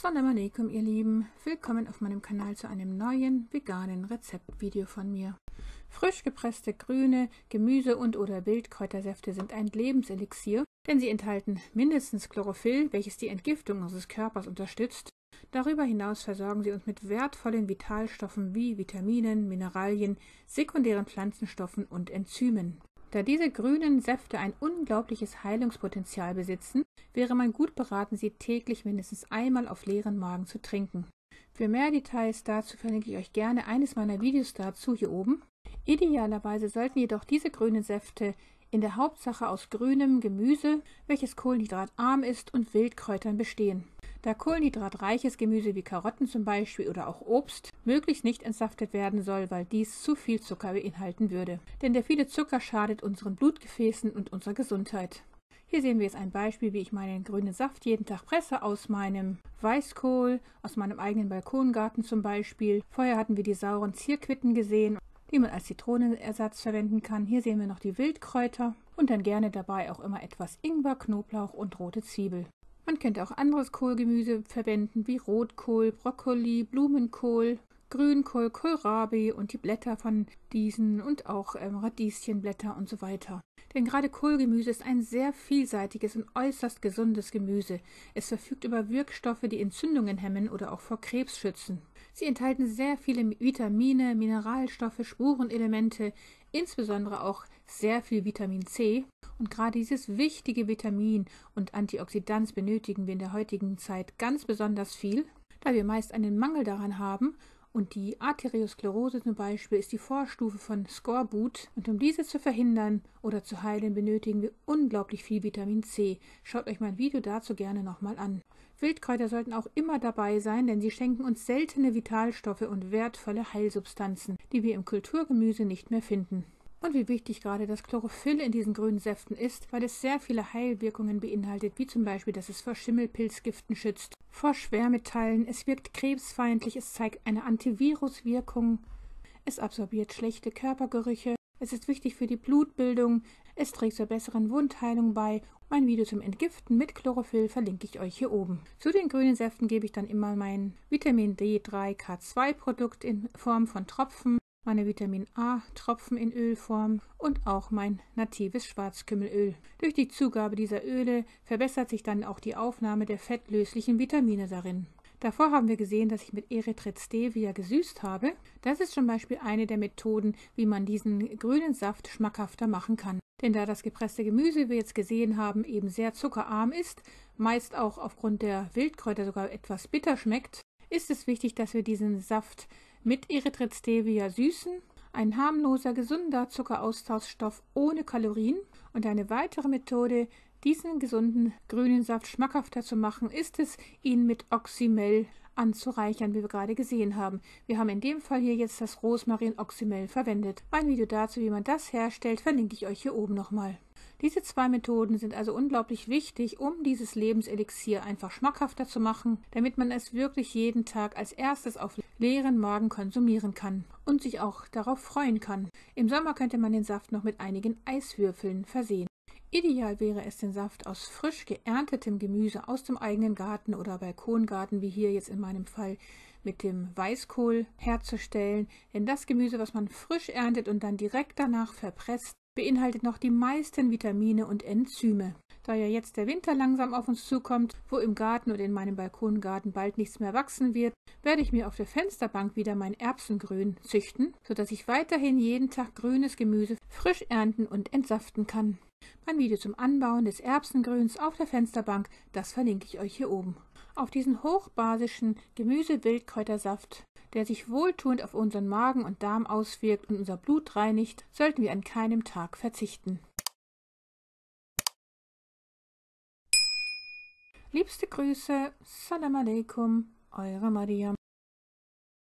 Assalamu alaikum, ihr Lieben. Willkommen auf meinem Kanal zu einem neuen veganen Rezeptvideo von mir. Frisch gepresste grüne Gemüse- und/oder Wildkräutersäfte sind ein Lebenselixier, denn sie enthalten mindestens Chlorophyll, welches die Entgiftung unseres Körpers unterstützt. Darüber hinaus versorgen sie uns mit wertvollen Vitalstoffen wie Vitaminen, Mineralien, sekundären Pflanzenstoffen und Enzymen. Da diese grünen Säfte ein unglaubliches Heilungspotenzial besitzen, wäre man gut beraten, sie täglich mindestens einmal auf leeren Magen zu trinken. Für mehr Details dazu verlinke ich euch gerne eines meiner Videos dazu hier oben. Idealerweise sollten jedoch diese grünen Säfte in der Hauptsache aus grünem Gemüse, welches kohlenhydratarm ist, und Wildkräutern bestehen. Da kohlenhydratreiches Gemüse wie Karotten zum Beispiel oder auch Obst möglichst nicht entsaftet werden soll, weil dies zu viel Zucker beinhalten würde. Denn der viele Zucker schadet unseren Blutgefäßen und unserer Gesundheit. Hier sehen wir jetzt ein Beispiel, wie ich meinen grünen Saft jeden Tag presse aus meinem Weißkohl, aus meinem eigenen Balkongarten zum Beispiel. Vorher hatten wir die sauren Zierquitten gesehen, die man als Zitronenersatz verwenden kann. Hier sehen wir noch die Wildkräuter und dann gerne dabei auch immer etwas Ingwer, Knoblauch und rote Zwiebel. Man könnte auch anderes Kohlgemüse verwenden, wie Rotkohl, Brokkoli, Blumenkohl, Grünkohl, Kohlrabi und die Blätter von diesen und auch Radieschenblätter und so weiter. Denn gerade Kohlgemüse ist ein sehr vielseitiges und äußerst gesundes Gemüse. Es verfügt über Wirkstoffe, die Entzündungen hemmen oder auch vor Krebs schützen. Sie enthalten sehr viele Vitamine, Mineralstoffe, Spurenelemente, insbesondere auch sehr viel Vitamin C. Und gerade dieses wichtige Vitamin und Antioxidant benötigen wir in der heutigen Zeit ganz besonders viel, da wir meist einen Mangel daran haben. Und die Arteriosklerose zum Beispiel ist die Vorstufe von Skorbut. Und um diese zu verhindern oder zu heilen, benötigen wir unglaublich viel Vitamin C. Schaut euch mein Video dazu gerne nochmal an. Wildkräuter sollten auch immer dabei sein, denn sie schenken uns seltene Vitalstoffe und wertvolle Heilsubstanzen, die wir im Kulturgemüse nicht mehr finden. Und wie wichtig gerade das Chlorophyll in diesen grünen Säften ist, weil es sehr viele Heilwirkungen beinhaltet, wie zum Beispiel, dass es vor Schimmelpilzgiften schützt, vor Schwermetallen, es wirkt krebsfeindlich, es zeigt eine Antiviruswirkung, es absorbiert schlechte Körpergerüche, es ist wichtig für die Blutbildung, es trägt zur besseren Wundheilung bei. Mein Video zum Entgiften mit Chlorophyll verlinke ich euch hier oben. Zu den grünen Säften gebe ich dann immer mein Vitamin D3K2 Produkt in Form von Tropfen, meine Vitamin A Tropfen in Ölform und auch mein natives Schwarzkümmelöl. Durch die Zugabe dieser Öle verbessert sich dann auch die Aufnahme der fettlöslichen Vitamine darin. Davor haben wir gesehen, dass ich mit Erythrit stevia gesüßt habe. Das ist zum Beispiel eine der Methoden, wie man diesen grünen Saft schmackhafter machen kann. Denn da das gepresste Gemüse, wie wir jetzt gesehen haben, eben sehr zuckerarm ist, meist auch aufgrund der Wildkräuter sogar etwas bitter schmeckt, ist es wichtig, dass wir diesen Saft mit Erythrit stevia süßen. Ein harmloser, gesunder Zuckeraustauschstoff ohne Kalorien. Und eine weitere Methode, diesen gesunden grünen Saft schmackhafter zu machen, ist es, ihn mit Oxymel anzureichern, wie wir gerade gesehen haben. Wir haben in dem Fall hier jetzt das Rosmarin-Oxymel verwendet. Ein Video dazu, wie man das herstellt, verlinke ich euch hier oben nochmal. Diese zwei Methoden sind also unglaublich wichtig, um dieses Lebenselixier einfach schmackhafter zu machen, damit man es wirklich jeden Tag als erstes auf leeren Magen konsumieren kann und sich auch darauf freuen kann. Im Sommer könnte man den Saft noch mit einigen Eiswürfeln versehen. Ideal wäre es, den Saft aus frisch geerntetem Gemüse aus dem eigenen Garten oder Balkongarten, wie hier jetzt in meinem Fall, mit dem Weißkohl herzustellen. Denn das Gemüse, was man frisch erntet und dann direkt danach verpresst, beinhaltet noch die meisten Vitamine und Enzyme. Da ja jetzt der Winter langsam auf uns zukommt, wo im Garten oder in meinem Balkongarten bald nichts mehr wachsen wird, werde ich mir auf der Fensterbank wieder mein Erbsengrün züchten, sodass ich weiterhin jeden Tag grünes Gemüse frisch ernten und entsaften kann. Mein Video zum Anbauen des Erbsengrüns auf der Fensterbank, das verlinke ich euch hier oben. Auf diesen hochbasischen Gemüse-Wildkräutersaft, der sich wohltuend auf unseren Magen und Darm auswirkt und unser Blut reinigt, sollten wir an keinem Tag verzichten. Liebste Grüße, Salam alaikum, eure Mariam.